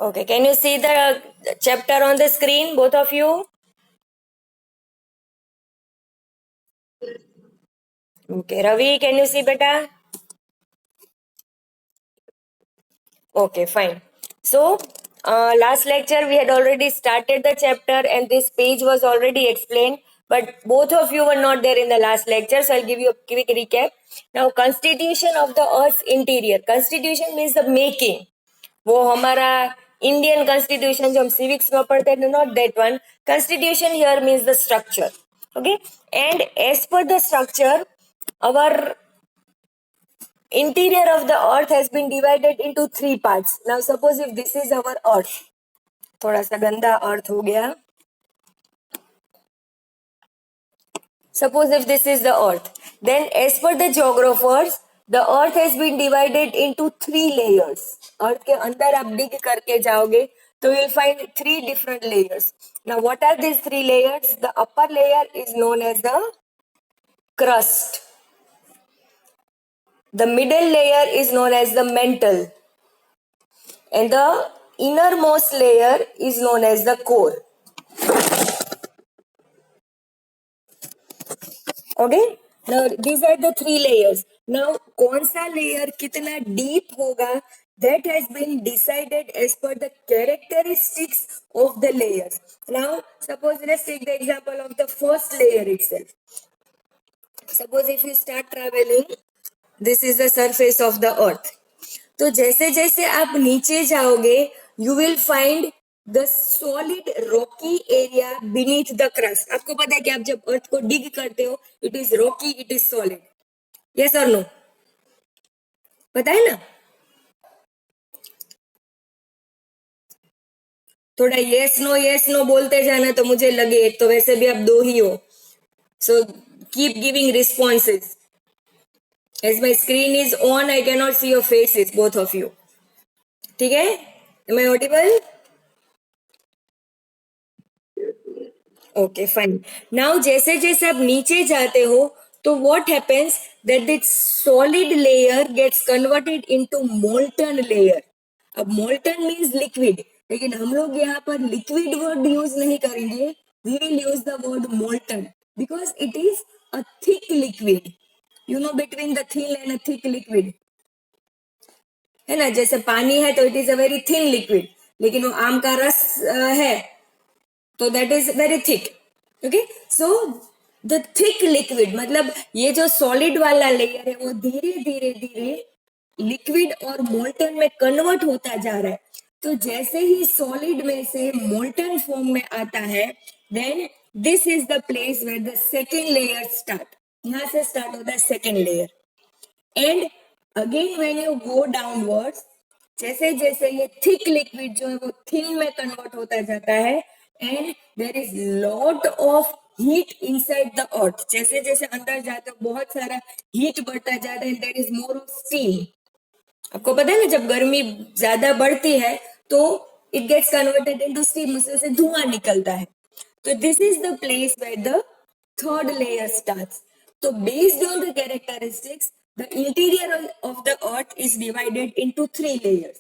Okay, can you see the chapter on the screen, both of you? Okay, Ravi, can you see better? Okay, fine. So, last lecture we had already started the chapter and this page was already explained, but both of you were not there in the last lecture, so I'll give you a quick recap. Now, constitution of the Earth's interior. Constitution means the making. वो हमारा Indian constitution जो हम civics में पढ़ते हैं, not that one. Constitution here means the structure. Okay, and as per the structure, our interior of the earth has been divided into three parts. Now suppose if this is our earth, थोड़ा सा गंदा अर्थ हो गया. Suppose if this is the earth, then as per the geographers, the earth has been divided into three layers. Earth के अंदर आप dig करके जाओगे तो you'll find three different layers. Now what are these three layers? The upper layer is known as the crust. The middle layer is known as the mantle. And the innermost layer is known as the core. Okay, now these are the three layers. Now कौन सा layer कितना deep होगा, that has been decided as per the characteristics of the layers. Now suppose let's take the example of the first layer itself. Suppose if you start traveling, this is the surface of the earth. तो जैसे जैसे आप नीचे जाओगे, you will find the solid rocky area beneath the crust. आपको पता है कि आप जब अर्थ को डिग करते हो, it is rocky, it is solid. Yes or no? पता है ना? थोड़ा yes no बोलते जाना तो मुझे लगे एक तो वैसे भी आप दो ही हो. So keep giving responses. As my screen is on, I cannot see your faces, both of you. ठीक है? Am I audible? Okay, fine. Now जैसे जैसे आप नीचे जाते हो तो what happens that this solid layer gets converted into molten layer. अब molten means liquid, लेकिन हम लोग यहाँ पर liquid word use नहीं करेंगे. We will use the word molten because it is a thick liquid. You know between the thin and a thick liquid है ना. जैसे पानी है तो it is a very thin liquid, लेकिन वो आम का रस है तो that is very thick. Okay, so the thick liquid मतलब ये जो solid वाला layer है वो धीरे धीरे धीरे liquid और molten में convert होता जा रहा है. तो जैसे ही solid में से molten form में आता है, then this is the place where the second layer start. यहाँ से start होता है second layer. And again when you go downwards, जैसे जैसे ये thick liquid जो है वो thin में convert होता जाता है, and there is lot of heat inside the earth. जैसे जैसे अंदर जाते हो बहुत सारा heat बढ़ता जाता है, and there is more of steam. आपको पता है ना जब गर्मी ज्यादा बढ़ती है तो it gets converted into steam, उसमें से धुआं निकलता है. तो this is the place where the third layer starts. So based on the characteristics, the interior of the earth is divided into three layers.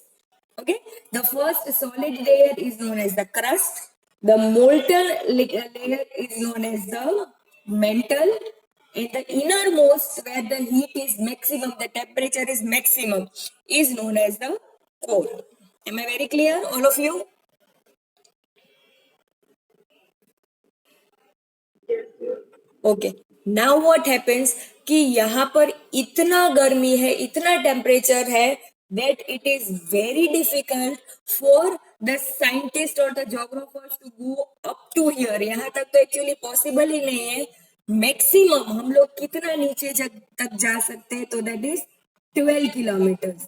Okay, the first solid layer is known as the crust. The molten layer is known as the mantle, and the innermost, where the heat is maximum, the temperature is maximum, is known as the core. Am I very clear, all of you? Okay, now what happens कि यहाँ पर इतना गर्मी है, इतना temperature है that it is very difficult for the scientist or the geographers to go up to here. यहाँ तक तो एक्चुअली पॉसिबल ही नहीं है. मैक्सिमम हम लोग कितना नीचे तक जा सकते हैं, तो that is 12 kilometers.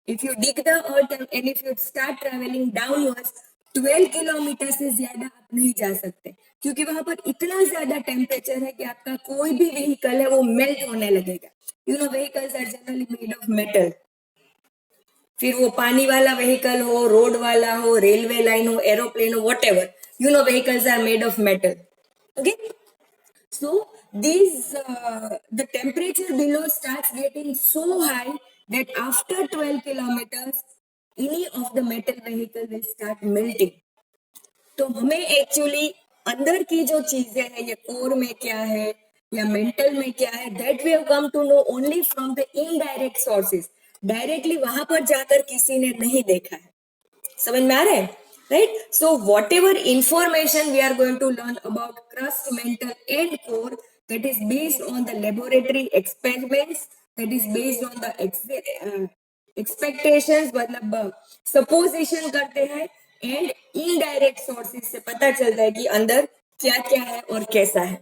If you dig the earth and if you start traveling downwards, 12 kilometre से ज्यादा आप नहीं जा सकते, क्योंकि वहां पर इतना ज्यादा टेम्परेचर है कि आपका कोई भी व्हीकल है वो मेल्ट होने लगेगा. You know vehicles are generally made of metal. फिर वो पानी वाला व्हीकल हो, रोड वाला हो, रेलवे लाइन हो, एरोप्लेन हो, whatever, you know vehicles are made of metal. Okay, so these the temperature below starts getting so high that after 12 kilometers any of the metal vehicle will start melting. तो हमें actually अंदर की जो चीजें हैं, ये core में क्या है या मेंटल में क्या है, that we have come to know only from the indirect sources. Directly वहां पर जाकर किसी ने नहीं देखा है. समझ में आ रहा है, right? So whatever information we are going to learn about crust, mantle and core, that is based on the laboratory experiments, that is based on the expectations, मतलब supposition करते हैं, एंड इनडायरेक्ट सोर्सेज से पता चलता है कि अंदर क्या क्या है और कैसा है.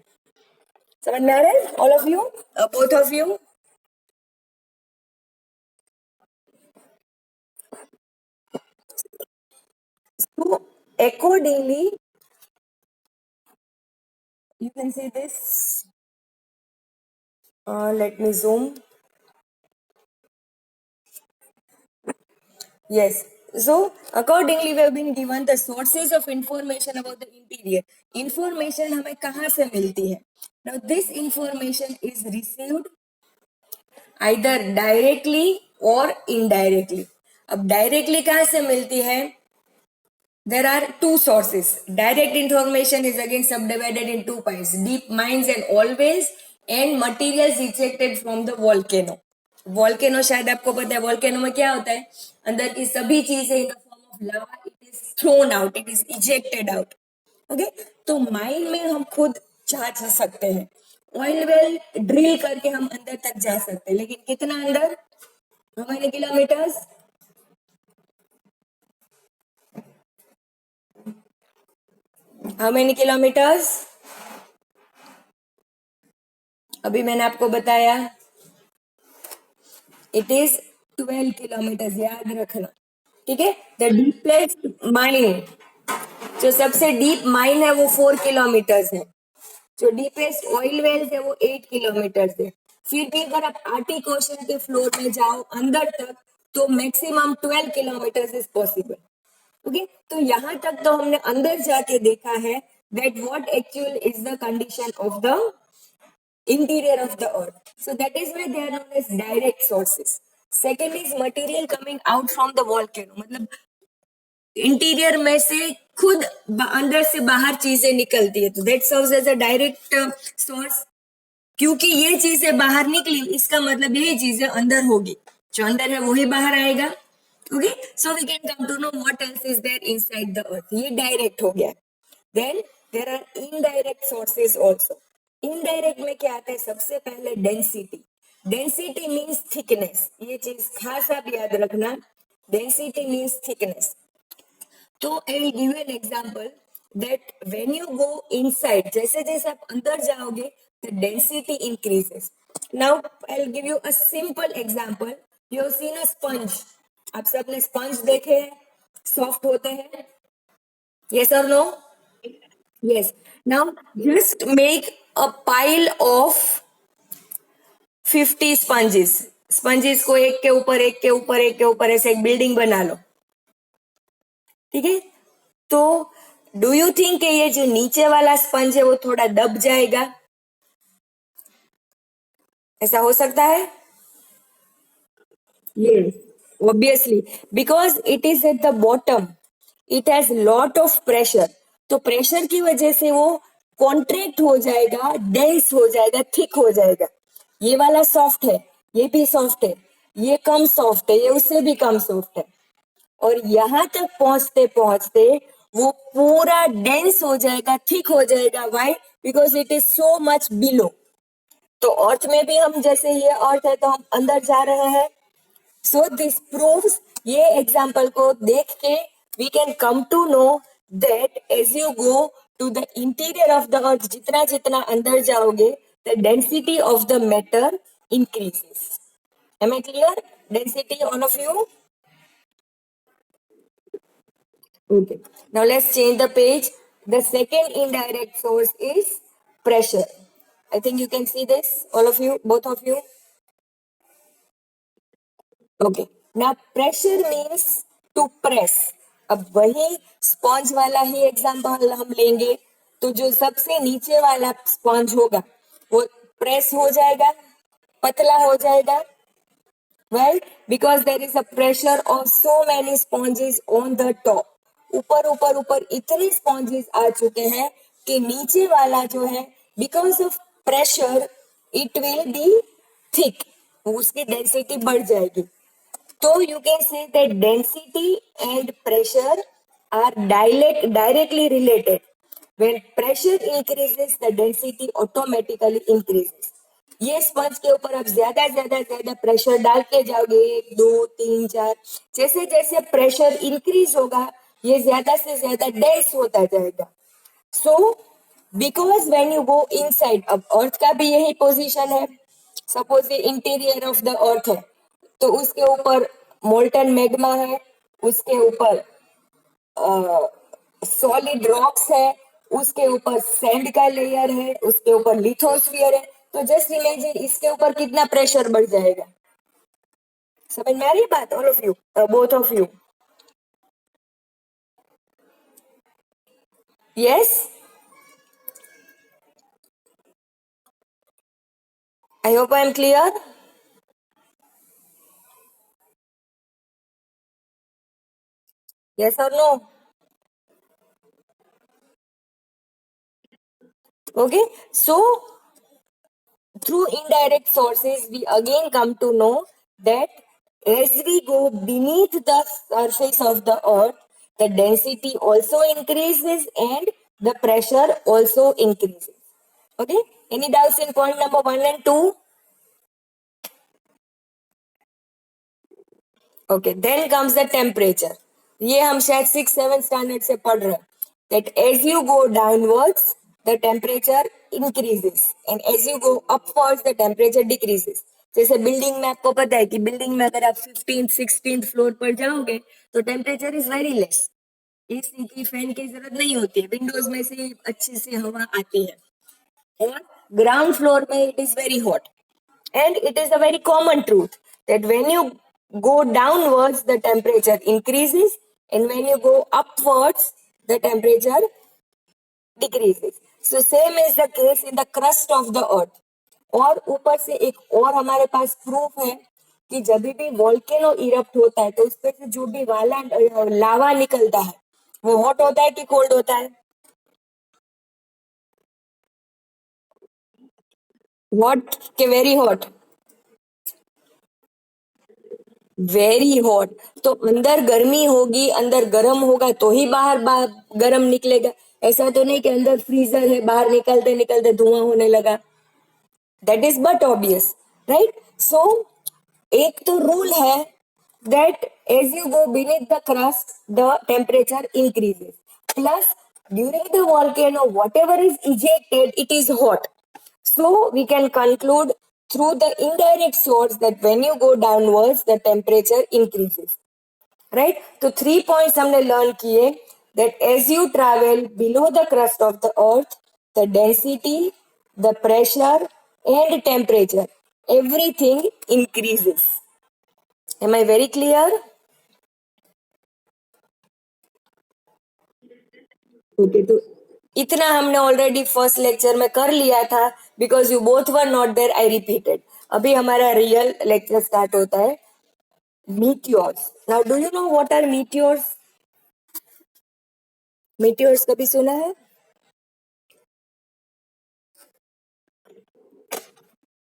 समझ में आ रहा है all of you, both of you? So accordingly, you can see this. Let me zoom. Yes. So accordingly, we have been given the sources of information about the interior. Information हमें कहाँ से मिलती है? Now this information is received either directly or indirectly. अब directly कहाँ से मिलती है? There are two sources. Direct information is again subdivided in two parts: deep mines and oil wells, and materials ejected from the volcano. Volcano शायद आपको पता है, volcano में क्या होता है, अंदर की सभी चीजें in the form of lava, it is thrown out, it is ejected out. Okay, तो माइन में हम खुद जा सकते हैं, ऑयल वेल ड्रिल करके हम अंदर तक जा सकते हैं, लेकिन कितना अंदर? How many kilometres? How many kilometres? अभी मैंने आपको बताया इट इज 12 किलोमीटर, याद रखना. ठीक है, द डीपेस्ट माइन, जो सबसे डीप माइन है वो 4 किलोमीटर है, जो डीपेस्ट ऑयल वेल्स है वो 8 किलोमीटर है. फिर भी अगर आप आर्टिक ओशन के फ्लोर में जाओ अंदर तक तो maximum 12 kilometre is possible. Okay, तो यहाँ तक तो हमने अंदर जाके देखा है that what actual is the condition of the interior of the earth. So that is why they are known as direct sources. Second is material coming out from the volcano, मतलब इंटीरियर में से खुद अंदर से बाहर चीजें निकलती है, तो that serves as a direct source. क्योंकि ये चीजें बाहर निकली, इसका मतलब यही चीजें अंदर होगी, जो अंदर है वही बाहर आएगा. Okay, so we can come to know what else is there inside the earth. ये डायरेक्ट हो गया. Then there are indirect sources also. Indirect में क्या आता है? सबसे पहले डेंसिटी. डेंसिटी मींस थिकनेस, ये चीज खास आप याद रखना. Density means thickness. तो I will give you an example that when you go inside, जैसे जैसे आप अंदर जाओगे the density increases. Now I will give you a simple example. You have seen a sponge. आप सबने स्पंज देखे हैं, सॉफ्ट होते हैं, यस और no? Yes. Now just make a pile of 50 sponges. Sponges को एक के ऊपर एक के ऊपर एक के ऊपर ऐसे एक बिल्डिंग बना लो. ठीक है, तो डू यू थिंक कि ये जो नीचे वाला स्पंज है वो थोड़ा दब जाएगा? ऐसा हो सकता है? Yes, obviously, because it is at the bottom. It has lot of pressure. तो प्रेशर की वजह से वो कॉन्ट्रैक्ट हो जाएगा, डेंस हो जाएगा, थिक हो जाएगा. ये वाला सॉफ्ट है, ये भी सॉफ्ट है, ये कम सॉफ्ट है, ये उससे भी कम सॉफ्ट है, और यहां तक पहुंचते पहुंचते वो पूरा डेंस हो जाएगा, थिक हो जाएगा. Why? Because it is so much below. तो अर्थ में भी हम, जैसे ये अर्थ है तो हम अंदर जा रहे हैं. सो दिस प्रूव्स, ये एग्जांपल को देख के we can come to know that as you go to the interior of the earth, जितना जितना अंदर जाओगे the density of the matter increases. Am I clear? Density all of you? Okay. Now let's change the page. The second indirect source is pressure. I think you can see this, all of you, both of you. Okay. Now pressure means to press. अब वही sponge वाला ही example हम लेंगे, तो जो सबसे नीचे वाला स्पॉन्ज होगा वो प्रेस हो जाएगा, पतला हो जाएगा, Well, because there is a pressure of so many sponges on the top. ऊपर ऊपर ऊपर इतने स्पॉन्जेस आ चुके हैं कि नीचे वाला जो है because of pressure it will be thick, उसकी डेंसिटी बढ़ जाएगी. So you can say that density and pressure are directly related. When pressure increases, the density automatically increases. ये स्पंज के ऊपर आप ज्यादा प्रेशर डालते जाओगे, एक दो तीन चार, जैसे जैसे प्रेशर इंक्रीज होगा ये ज्यादा से ज्यादा डेंस होता जाएगा. So because when you go inside, अब अर्थ का भी यही पोजीशन है. सपोज ये इंटीरियर ऑफ द अर्थ है, तो उसके ऊपर मोल्टन मैग्मा है, उसके ऊपर सॉलिड रॉक्स है, उसके ऊपर सैंड का लेयर है, उसके ऊपर लिथोस्फियर है. तो जस्ट इमेजिन इसके ऊपर कितना प्रेशर बढ़ जाएगा. समझ में आ रही बात? All of you, both of you? Yes, I hope I am clear. Yes or no? Okay, so through indirect sources, we again come to know that as we go beneath the surface of the earth, the density also increases and the pressure also increases. Okay, any doubts in point number 1 and 2? Okay, then comes the temperature. ये हम शायद 6-7 standard से पढ़ रहे हैं. That as you go downwards, the temperature increases and as you go upwards, the temperature decreases. जैसे building में आपको पता है कि बिल्डिंग में अगर आप 15th-16th फ्लोर पर जाओगे तो temperature is very less. AC की फैन की जरूरत नहीं होती है, विंडोज में से अच्छी सी हवा आती है. और ग्राउंड फ्लोर में it is very hot. And it is a very common truth that when you go downwards, the temperature increases, and when you go upwards, the temperature decreases. So same is the case in the crust of the earth. और ऊपर से एक और हमारे पास proof है कि जब भी वोल्केनो इरप्ट होता है तो उसपे से जो भी वाला लावा निकलता है वो हॉट होता है कि कोल्ड होता है? हॉट के वेरी हॉट? Very hot. तो अंदर गर्मी होगी, अंदर गर्म होगा तो ही बाहर गर्म निकलेगा. ऐसा तो नहीं कि अंदर फ्रीजर है, बाहर निकलते निकलते धुआं होने लगा. That is but obvious, right? So एक तो रूल है that as you go beneath the crust, the temperature increases. Plus, during the volcano, whatever is ejected, it is hot. So we can conclude through the indirect source that when you go downwards, the temperature increases. Right? So 3 points हमने learn किए that as you travel below the crust of the earth, the density, the pressure, and temperature, everything increases. Am I very clear? Okay, तो इतना हमने already first lecture में कर लिया था. Because you both were not there, I repeated. अभी हमारा real lecture start होता है. Meteors. Now do you know what are meteors? Meteors कभी सुना है?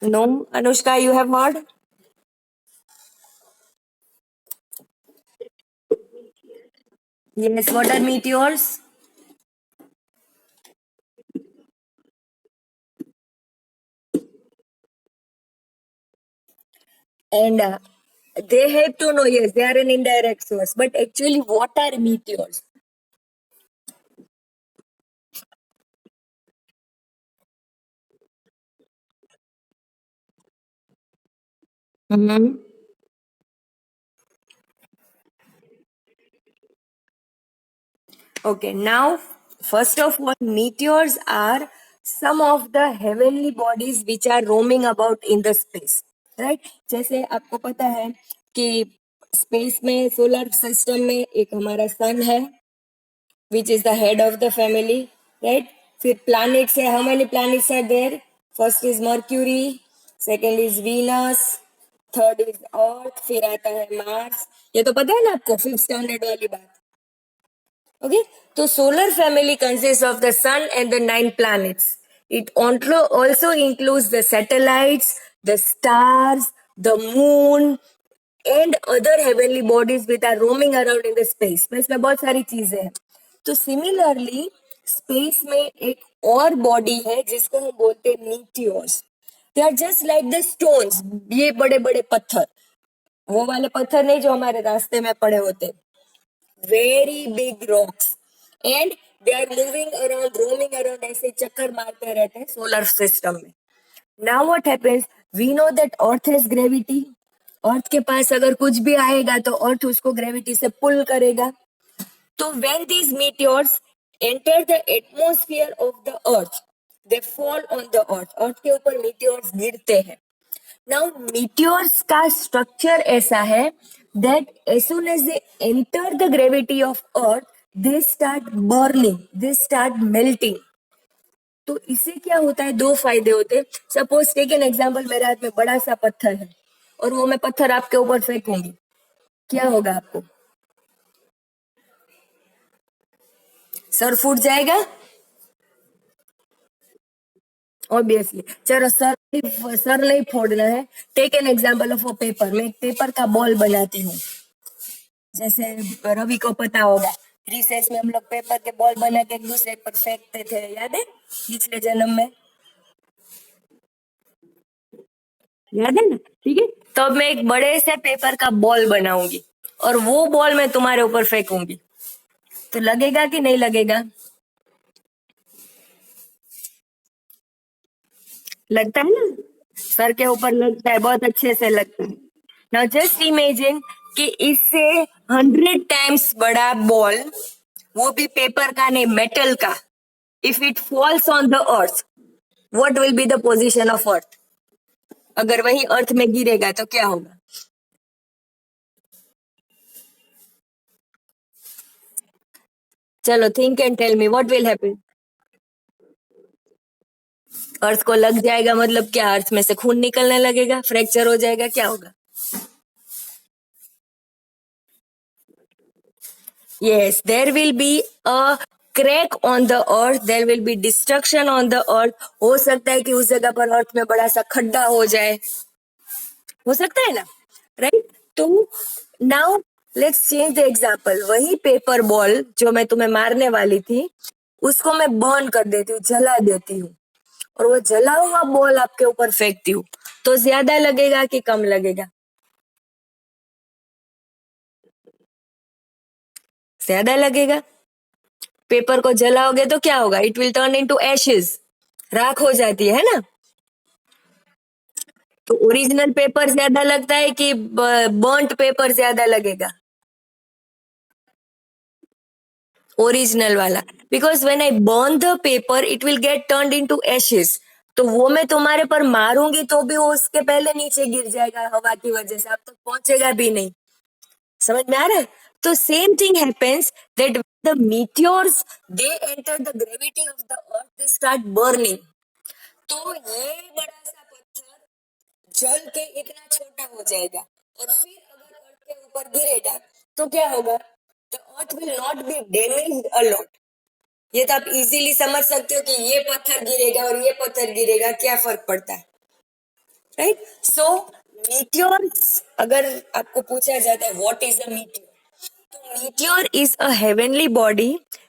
No. Anushka, you have heard? Yes, what are meteors? And they have to know, yes, they are an indirect source. But actually, what are meteors? Mm-hmm. Okay, now, first of all, meteors are some of the heavenly bodies which are roaming about in the space. Right? जैसे आपको पता है कि space में, solar system में एक हमारा सन है which is the head of the family. Right? फिर planets है. How many planets are there? First is Mercury, second is Venus, third is Earth, फिर आता है मार्स। ये तो पता है ना आपको, 5th स्टैंडर्ड वाली बात। Okay, so solar family consists of the sun and the 9 planets. It also includes the satellites, the stars, the moon, and other heavenly bodies which are roaming around in the space. Space में बहुत सारी चीजें हैं। तो similarly space में एक और body है जिसको हम बोलते हैं meteors. They are just like the stones, ये बड़े बड़े पत्थर, वो वाले पत्थर नहीं जो हमारे रास्ते में पड़े होते, very big rocks, and they are moving around, roaming around, ऐसे चक्कर मारते रहते हैं सोलर सिस्टम में। Now what happens, we know that earth has gravity, अर्थ के पास अगर कुछ भी आएगा तो अर्थ उसको ग्रेविटी से पुल करेगा। तो when these meteors enter the atmosphere of the earth, they fall on the earth, अर्थ के ऊपर meteors गिरते हैं। Now meteors का structure ऐसा है that as soon as they enter the gravity of earth, they start burning, they start melting. तो इससे क्या होता है, दो फायदे होते हैं। सपोज टेक एन एग्जांपल, मेरे हाथ में बड़ा सा पत्थर है और वो मैं पत्थर आपके ऊपर फेंकूंगी, क्या होगा आपको? सर फूट जाएगा ऑब्वियसली। चलो सर नहीं फोड़ना है, take an example of a paper. मैं एक पेपर का बॉल बनाती हूँ, जैसे रवि को पता होगा रिसेस में हम लोग पेपर के बॉल बना के एक दूसरे पर फेंकते थे, याद है पिछले जन्म में? याद है ना? ठीक है, तो अब मैं एक बड़े से पेपर का बॉल बनाऊंगी और वो बॉल मैं तुम्हारे ऊपर फेंकूंगी, तो लगेगा कि नहीं लगेगा? लगता है ना, सर के ऊपर लगता है, बहुत अच्छे से लगता है। नाउ जस्ट इमेजिन कि इससे 100 टाइम्स बड़ा बॉल, वो भी पेपर का नहीं मेटल का, if it falls on the earth, what will be the position of earth? अगर वही अर्थ में गिरेगा तो क्या होगा? चलो think and tell me what will happen. Earth को लग जाएगा मतलब क्या? अर्थ में से खून निकलने लगेगा, फ्रैक्चर हो जाएगा, क्या होगा? Yes, there will be a crack on the earth, there will be destruction on the earth. हो सकता है कि उस जगह पर अर्थ में बड़ा सा खड्डा हो जाए, हो सकता है ना, राइट? तो now let's change the example. वही पेपर बॉल जो मैं तुम्हें मारने वाली थी, उसको मैं बर्न कर देती हूँ, जला देती हूँ, और वो जला हुआ बॉल आपके ऊपर फेंकती हूँ, तो ज्यादा लगेगा कि कम लगेगा? ज्यादा लगेगा। पेपर को जलाओगे तो क्या होगा? It will turn into ashes, राख हो जाती है ना? तो ओरिजिनल पेपर ज्यादा लगता है कि बर्न्ट पेपर ज्यादा लगेगा? ओरिजिनल वाला, because when I burn the paper it will get turned into ashes. तो वो मैं तुम्हारे पर मारूंगी तो भी वो उसके पहले नीचे गिर जाएगा हवा की वजह से, अब तक पहुंचेगा भी नहीं। समझ में आ रहा है? तो same thing happens that the meteors they enter the gravity of the earth, they start burning. तो ये बड़ा सा पत्थर जल के इतना छोटा हो जाएगा, और फिर अगर अर्थ के ऊपर गिरेगा तो क्या होगा? The earth will not be damaged a lot. ये तो आप इजीली समझ सकते हो कि ये पत्थर गिरेगा और ये पत्थर गिरेगा, क्या फर्क पड़ता है, राइट? सो मीटियोर्स, अगर आपको पूछा जाता है व्हाट इज अ मीटियोर, तो meteor is a heavenly body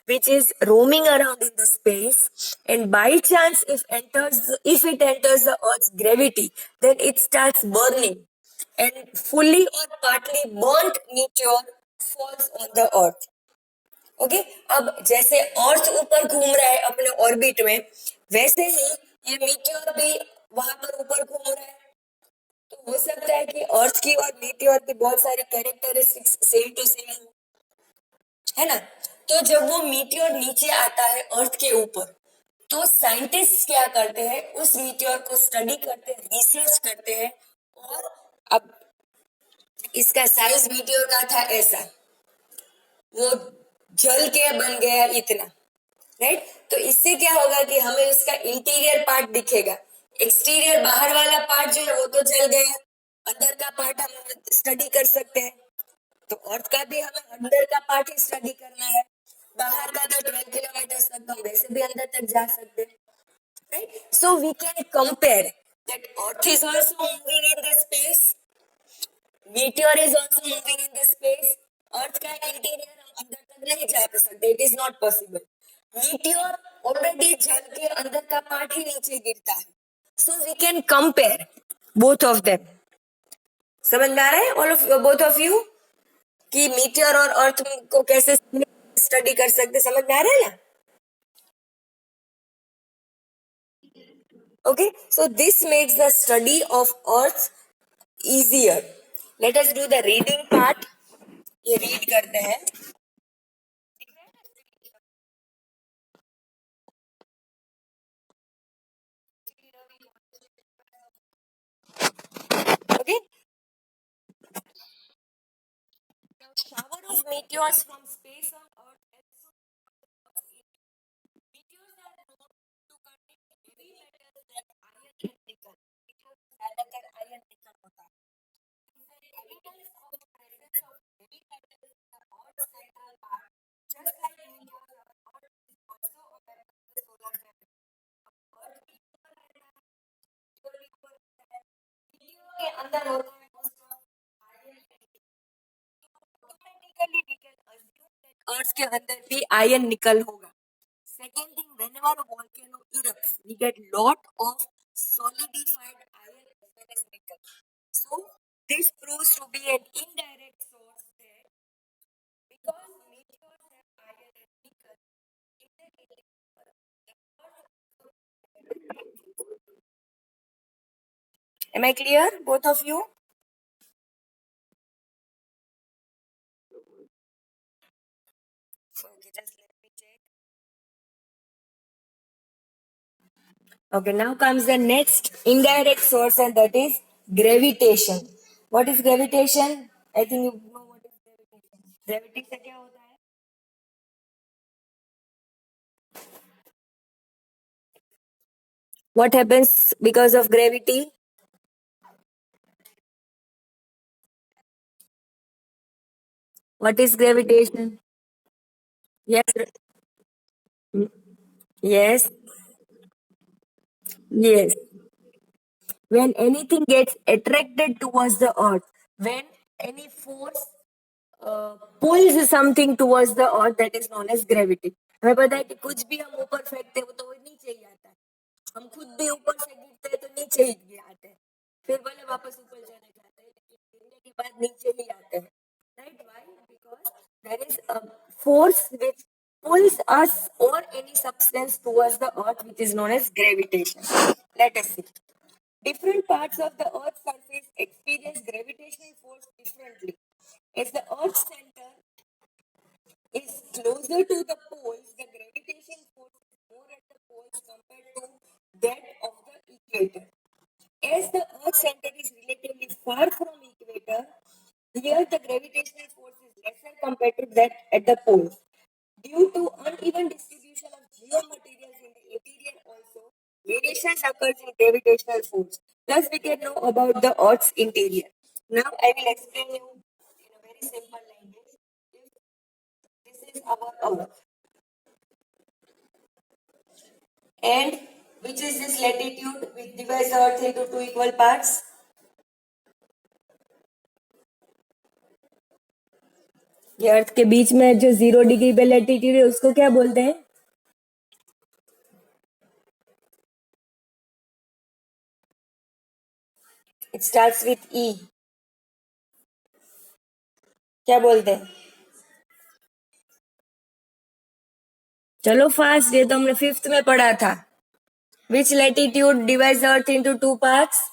which is roaming around in the space, and by chance if it enters the earth's gravity, then it starts burning, and fully or partly burnt meteor falls on the earth. Okay, अब जैसे अर्थ ऊपर घूम रहा है अपने orbit में, वैसे ही ये मीटियोर भी वहां पर ऊपर घूम रहा है। तो हो सकता है कि अर्थ की और मीटियोर की बहुत सारी कैरेक्टरिस्टिक्स सेम टू सेम है ना? तो जब वो मीटियोर नीचे आता है अर्थ के ऊपर, तो साइंटिस्ट क्या करते हैं, उस मीटियोर को स्टडी करते हैं, रिसर्च करते हैं, और अब इसका साइज मीटियोर का था ऐसा, वो जल के बन गया इतना, राइट? तो इससे क्या होगा कि हमें उसका इंटीरियर पार्ट दिखेगा, एक्सटीरियर बाहर वाला पार्ट जो है वो तो जल गया, अंदर का पार्ट हम स्टडी कर सकते हैं, तो अर्थ का भी हमें अंदर का पार्ट ही स्टडी करना है। बाहर का तो 12 किलोमीटर तक तो हम वैसे भी अंदर तक जा सकते हैं, right? So we can compare that Earth is also moving in the space, meteor is also moving in the space. Earth का इंटीरियर हम अंदर तक नहीं जा सकते, it is not possible. Meteor already जल के अंदर का पार्ट ही नीचे गिरता है, so we can compare both of them. समझ में आ रहा है all of both of you कि मीटियोर और अर्थ को कैसे स्टडी कर सकते, समझ में आ रहा है ना? Okay, so this makes the study of earth easier. Let us do the reading part. ये रीड करते हैं। Okay, now shower of meteors from space on earth helps meteors are known to contain heavy metals like iron and nickel। meteors ज्यादातर iron nickel होता है। Evidence of presence of heavy metals in the earth's central part, just like meteors, our earth is also a member of the solar family। अर्थ भी ऊपर रहता है, meteor भी ऊपर रहता है। meteor के अंदर होता है most of iron and nickel। Automatically we can assume that अर्थ के अंदर भी आयन निकल होगा। Second thing, whenever a volcano erupts, we get lot of solidified iron as well as nickel. So this proves to be an indirect source that because meteors have iron and nickel, indirectly am I clear, both of you? Okay, just let me check. Okay, now comes the next indirect source, and that is gravitation. What is gravitation? I think you know what is gravitation. Gravity से क्या होता है? What happens because of gravity? What is gravitation? Yes, yes, yes. When anything gets attracted towards the earth, when any force pulls something towards the earth, that is known as gravity। हमें पता है कि कुछ भी हम ऊपर फेंकते हैं तो वो नीचे ही आता है, हम खुद भी ऊपर से गिरते हैं तो नीचे ही आते हैं, फिर भले वापस ऊपर जाने जाते हैं लेकिन गिरने के बाद नीचे ही आते हैं, right? Why? Because there is a force which pulls us or any substance towards the earth, which is known as gravitation। Let us see. Different parts of the Earth's surface experience gravitational force differently. As the Earth's center is closer to the poles, the gravitation force is more at the poles compared to that of the equator. As the Earth's center is relatively far from equator, here the gravitational force is lesser compared to that at the poles. Due to uneven distribution of geomaterials in the interior also, variations occurs in gravitational force. Thus, we can know about the Earth's interior. Now, I will explain you in a very simple language. This is our Earth, and which is this latitude? We divide the Earth into two equal parts. ये अर्थ के बीच में जो 0 degree पे latitude है उसको क्या बोलते हैं? इट स्टार्ट्स विथ ई, क्या बोलते हैं? चलो फास्ट, ये तो हमने 5th में पढ़ा था। Which latitude divides earth into two parts?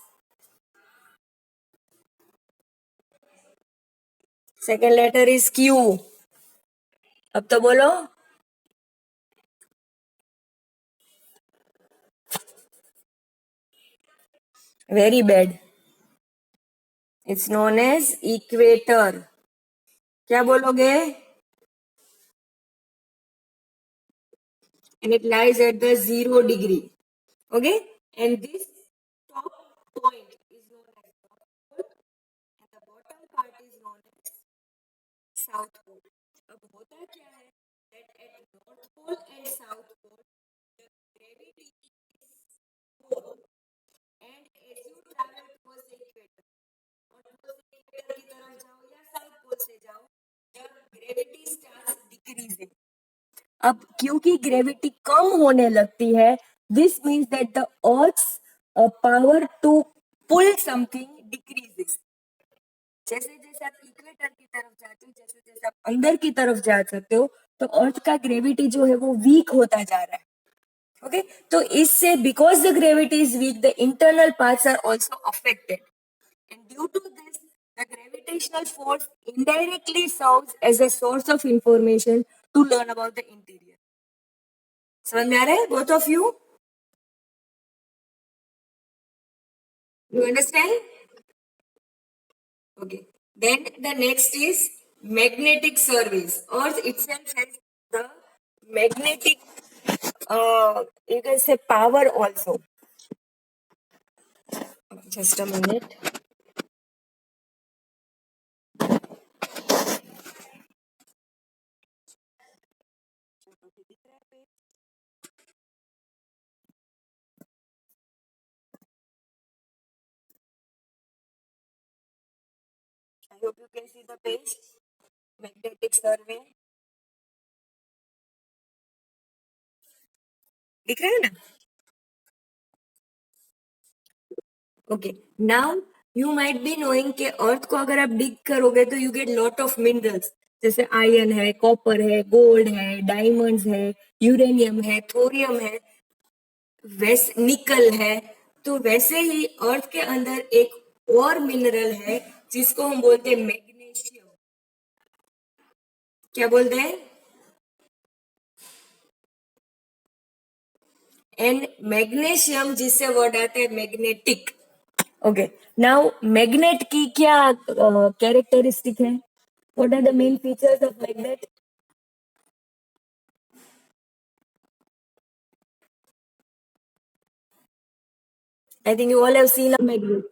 Second letter is Q. अब तो बोलो। Very bad, it's known as equator. क्या बोलोगे? and it lies at the 0 degree. Okay, and this top point is known as South Pole. अब होता क्या है that at north pole and south pole the gravity is more, and as you travel towards the equator और towards the equator की तरफ जाओ या south pole से जाओ the gravity starts decreasing. अब क्योंकि ग्रेविटी कम होने लगती है this means that the earth's power to pull something decreases. जैसे जैसे आप इक्वेटर की तरफ जाते हो जैसे जैसे आप अंदर की तरफ जा सकते हो तो अर्थ का ग्रेविटी जो है वो वीक होता जा रहा है. ओके तो इससे because the gravity is weak the internal parts are also affected and due to this the gravitational force indirectly serves as a source of information to learn about the interior. समझ में आ रहा है both of you? You understand? Okay. Then the next is magnetic surveys. Earth itself has the magnetic, you can say power also. Just a minute. I hope you can see the page. Magnetic survey. दिख रहा है ना? Okay. Now you might be knowing कि अर्थ को अगर आप डिग करोगे तो you get lot of minerals जैसे आयरन है कॉपर है गोल्ड है डायमंड्स है यूरेनियम है थोरियम है वैसे निकल है. तो वैसे ही अर्थ के अंदर एक और मिनरल है जिसको हम बोलते हैं मैग्नीशियम. क्या बोलते हैं? एंड मैग्नीशियम जिससे वर्ड आता है मैग्नेटिक. ओके नाउ मैग्नेट की क्या कैरेक्टरिस्टिक है? What are the main features of magnet? I think you all have seen a magnet.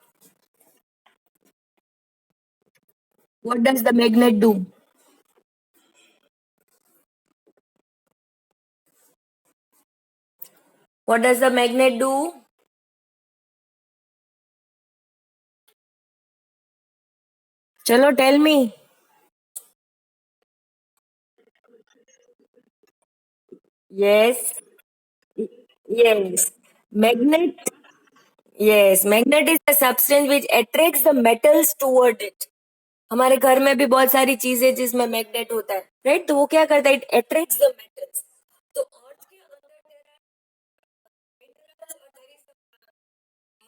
What does the magnet do? What does the magnet do? Chalo, tell me. Yes. Yes. Magnet. Yes. Magnet is a substance which attracts the metals toward it. हमारे घर में भी बहुत सारी चीजें जिसमें magnet होता है राइट. तो वो क्या करता है? It attracts the metals. तो अर्थ के अंदर there are minerals or there is a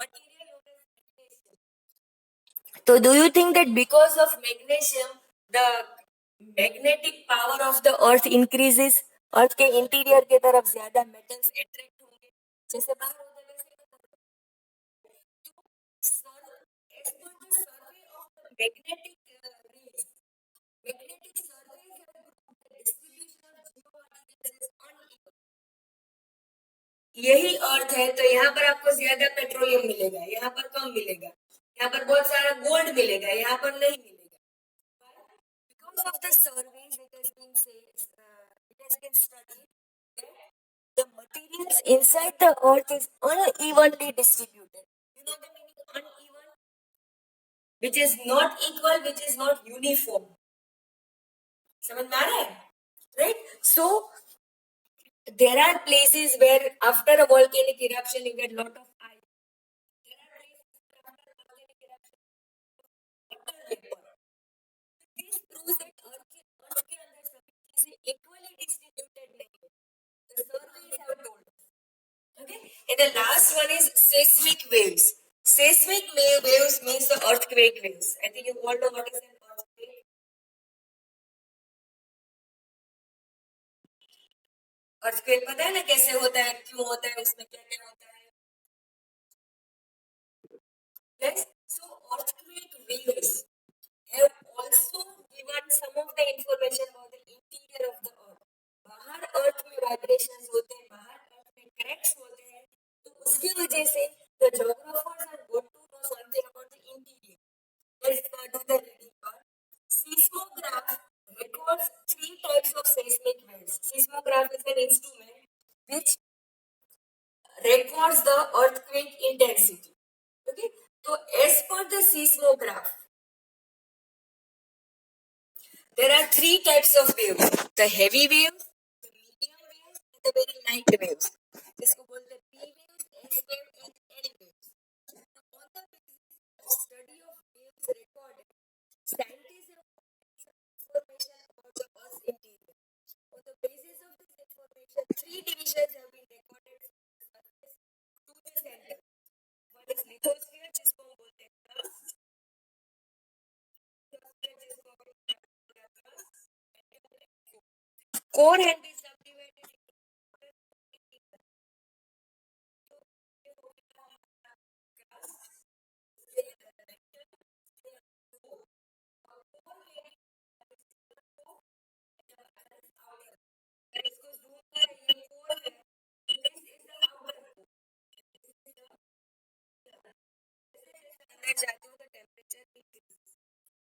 material known as magnesium. So do you think that because of magnesium the magnetic power of the earth increases? अर्थ के interior की तरफ ज्यादा metals attract होंगे जैसे बाहर होते वैसे as per the survey of the magnetic rays, magnetic surveys have proved the distribution of geoparticles is uneven. यही अर्थ है तो यहाँ पर आपको ज्यादा पेट्रोलियम मिलेगा यहाँ पर कम मिलेगा यहाँ पर बहुत सारा गोल्ड मिलेगा यहाँ पर नहीं मिलेगा. Because of the surveys it has been studied that the materials inside the earth is unevenly distributed. You know the meaning uneven? Which is not equal, which is not uniform. समझ में आ रहा है? Right? So there are places where after a volcanic eruption you get lot of ice. There are places where after a volcanic eruption water vapor. This proves that earth के अंदर सभी चीजें equally distributed नहीं है. The surveys have told us. Okay? And the last one is seismic waves. Seismic waves means the earthquake waves. I think you all know what is an earthquake. earthquake पता है ना कैसे होता है क्यों होता है उसमें क्या क्या होता है? Yes. So earthquake waves have also given some of the information about the interior of the earth. बाहर अर्थ में वाइब्रेशंस होते हैं बाहर अर्थ में क्रैक्स होते हैं तो उसकी वजह से the geographers are got to know something about the interior. Let's do the reading part. Seismograph an instrument which records the earthquake intensity. Okay, so as per the seismograph, there are three types of waves: the heavy waves, the medium waves, and the very light waves. जिसको बोलते हैं P waves, S waves, and N waves. Now, on the basis of study of waves recorded, scientists have information about the Earth's interior. On the basis of this information, three divisions have been recorded from the surface to the center. One is lithosphere, जिसको हम बोलते हैं crust, जिसको हम बोलते हैं crust, core can be subdivided into इसको zoom कर ये core है. This is the outer core. अंदर जाते हो तो टेम्परेचर increase.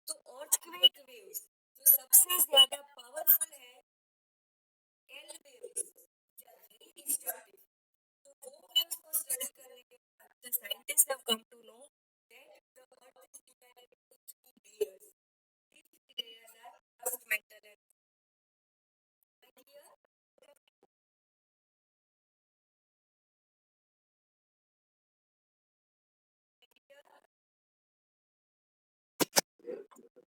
तो earthquake waves जो सबसे ज्यादा पावरफुल है L waves, which are very destructive. तो वो waves को स्टडी करने के बाद the scientists have come to know that the earth is divided into three layers. These three layers are crust, mantle, and clear.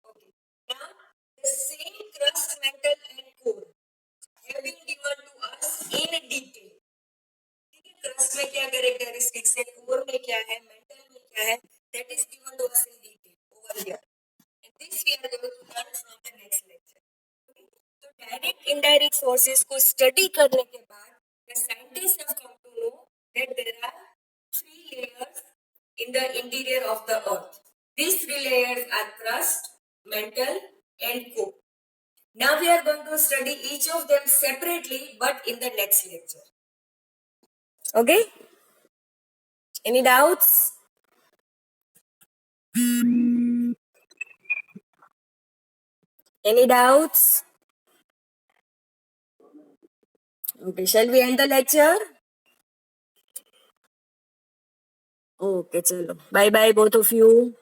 Okay. Now the same crust, mantle, and core have been given to us in detail. ठीक है, crust में क्या characteristics है, core में क्या है, mantle में क्या है, that is given to us in detail over here. And this we are going to learn from the next lecture. Okay? So direct indirect sources को study करने के बाद the scientists have come to know that there are three layers in the interior of the earth. These three layers are crust, mantle, and core. Now we are going to study each of them separately, but in the next lecture. Okay? Any doubts? Any doubts? Okay, shall we end the lecture? Okay, chalo. Bye bye, both of you.